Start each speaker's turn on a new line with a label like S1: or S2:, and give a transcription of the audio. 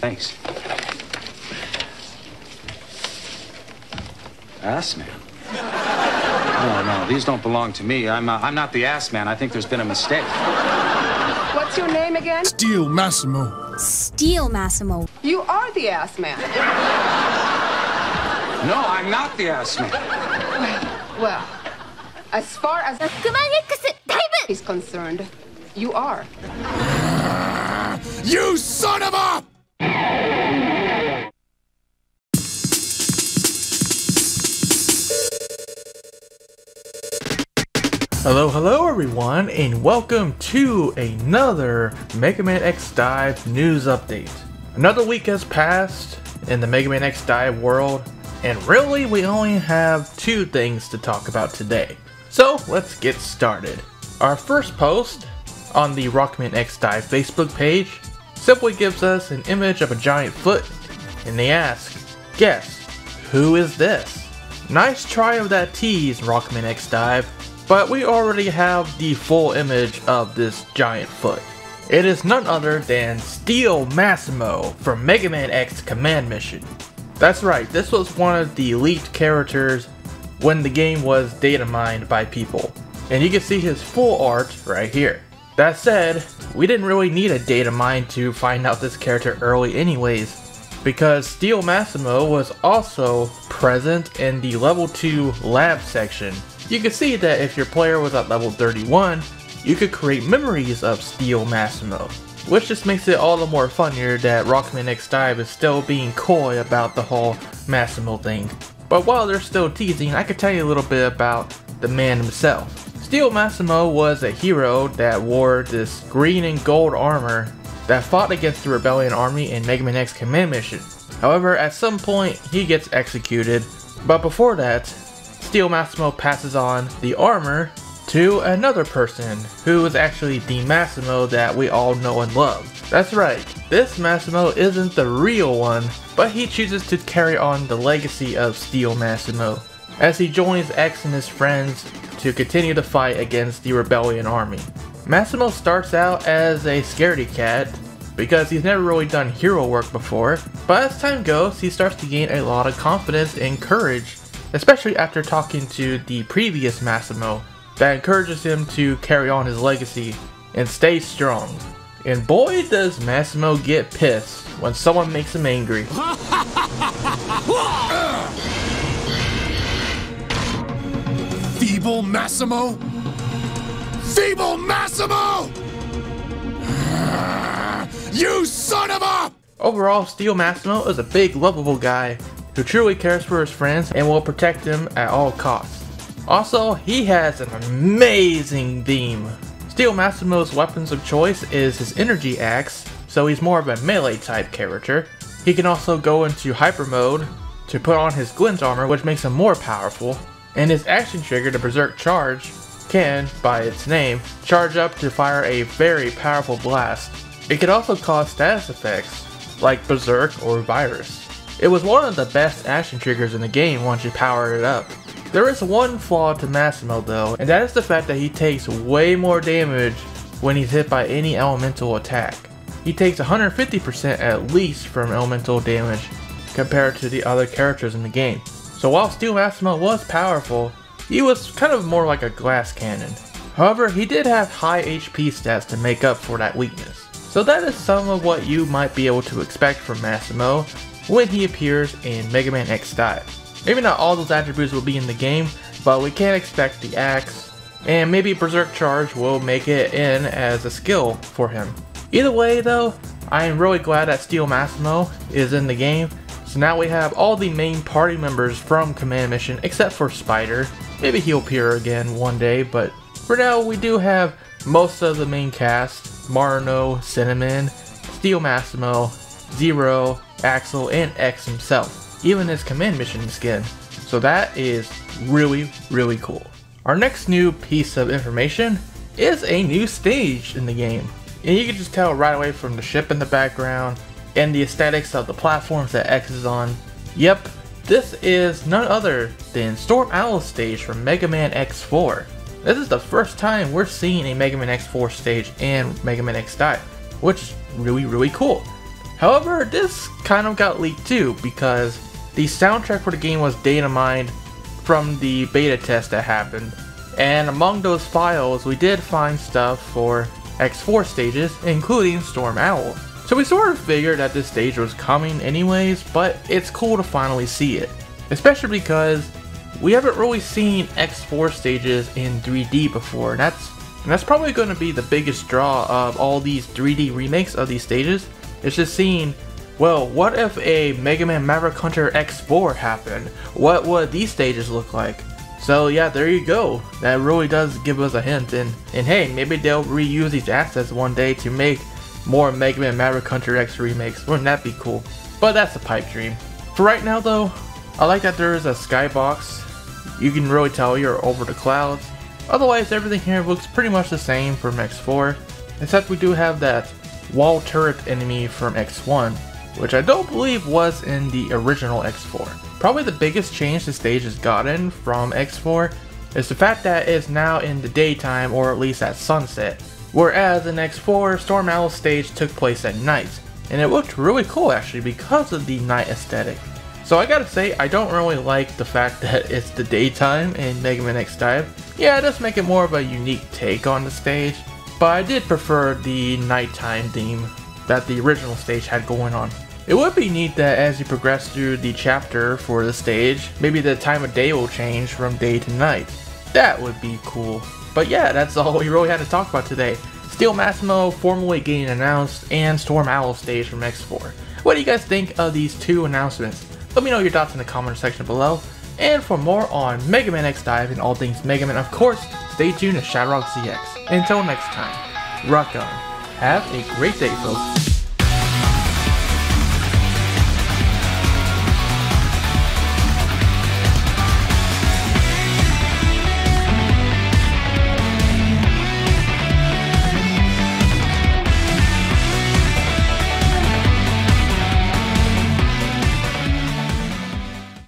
S1: Thanks. Ass man. No, these don't belong to me. I'm not the ass man. I think there's been a mistake.
S2: What's your name again?
S3: Steal Massimo.
S4: Steal Massimo.
S2: You are the ass man.
S1: No, I'm not the ass man.
S2: Well, as far as
S4: DiVE!
S2: he's concerned, you are.
S3: You son of a!
S5: Hello everyone, and welcome to another Mega Man X DiVE news update. Another week has passed in the Mega Man X DiVE world, and really we only have two things to talk about today. So let's get started. Our first post on the Rockman X DiVE Facebook page simply gives us an image of a giant foot, and they ask, guess, who is this? Nice try of that tease, Rockman X DiVE. But we already have the full image of this giant foot. It is none other than Steal Massimo from Mega Man X Command Mission. That's right, this was one of the leaked characters when the game was data mined by people. And you can see his full art right here. That said, we didn't really need a data mine to find out this character early anyways, because Steal Massimo was also present in the level 2 lab section. You can see that if your player was at level 31, you could create memories of Steal Massimo, which just makes it all the more funnier that Rockman X DiVE is still being coy about the whole Massimo thing. But while they're still teasing, I could tell you a little bit about the man himself. Steal Massimo was a hero that wore this green and gold armor that fought against the Rebellion army in Mega Man X Command Mission. However, at some point he gets executed, but before that, Steal Massimo passes on the armor to another person who is actually the Massimo that we all know and love. That's right, this Massimo isn't the real one, but he chooses to carry on the legacy of Steal Massimo as he joins X and his friends to continue the fight against the Rebellion army. Massimo starts out as a scaredy cat because he's never really done hero work before, but as time goes he starts to gain a lot of confidence and courage, especially after talking to the previous Massimo that encourages him to carry on his legacy and stay strong. And boy does Massimo get pissed when someone makes him angry.
S3: Feeble Massimo? Feeble Massimo! You son of a!
S5: Overall, Steal Massimo is a big, lovable guy who truly cares for his friends and will protect them at all costs. Also, he has an amazing theme. Steal Massimo's weapons of choice is his energy axe, so he's more of a melee type character. He can also go into hyper mode to put on his glint armor, which makes him more powerful, and his action trigger, the Berserk Charge, can, by its name, charge up to fire a very powerful blast. It can also cause status effects, like Berserk or Virus. It was one of the best action triggers in the game once you power it up. There is one flaw to Massimo though, and that is the fact that he takes way more damage when he's hit by any elemental attack. He takes 150% at least from elemental damage compared to the other characters in the game. So while Steal Massimo was powerful, he was kind of more like a glass cannon. However, he did have high HP stats to make up for that weakness. So that is some of what you might be able to expect from Massimo when he appears in Mega Man X DiVE. Maybe not all those attributes will be in the game, but we can expect the axe, and maybe Berserk Charge will make it in as a skill for him. Either way though, I am really glad that Steal Massimo is in the game, so now we have all the main party members from Command Mission except for Spider. Maybe he'll appear again one day, but for now we do have most of the main cast: Marino, Cinnamon, Steal Massimo, Zero, Axel, and X himself, even his Command Mission skin. So that is really, really cool. Our next new piece of information is a new stage in the game. And you can just tell right away from the ship in the background and the aesthetics of the platforms that X is on. Yep, this is none other than Storm Owl's stage from Mega Man X4. This is the first time we're seeing a Mega Man X4 stage in Mega Man X DiVE, which is really, really cool. However, this kind of got leaked too, because the soundtrack for the game was data mined from the beta test that happened, and among those files we did find stuff for X4 stages, including Storm Owl. So we sort of figured that this stage was coming anyways, but it's cool to finally see it, especially because we haven't really seen X4 stages in 3D before, and that's probably going to be the biggest draw of all these 3D remakes of these stages. It's just seeing, well, what if a Mega Man Maverick Hunter X4 happened? What would these stages look like? So yeah, there you go. That really does give us a hint, and hey, maybe they'll reuse these assets one day to make more Mega Man Maverick Hunter X remakes. Wouldn't that be cool? But that's a pipe dream. For right now though, I like that there is a skybox. You can really tell you're over the clouds. Otherwise, everything here looks pretty much the same from X4, except we do have that wall turret enemy from X1, which I don't believe was in the original X4. Probably the biggest change the stage has gotten from X4 is the fact that it's now in the daytime, or at least at sunset, whereas in X4, Storm Owl stage took place at night, and it looked really cool actually because of the night aesthetic. So I gotta say, I don't really like the fact that it's the daytime in Mega Man X Dive. Yeah, it does make it more of a unique take on the stage, but I did prefer the nighttime theme that the original stage had going on. It would be neat that as you progress through the chapter for the stage, maybe the time of day will change from day to night. That would be cool. But yeah, that's all we really had to talk about today. Steel Massimo formally getting announced, and Storm Owl stage from X4. What do you guys think of these two announcements? Let me know your thoughts in the comment section below. And for more on Mega Man X Dive and all things Mega Man, of course, stay tuned to ShadowRockZX. Until next time, rock on. Have a great day, folks.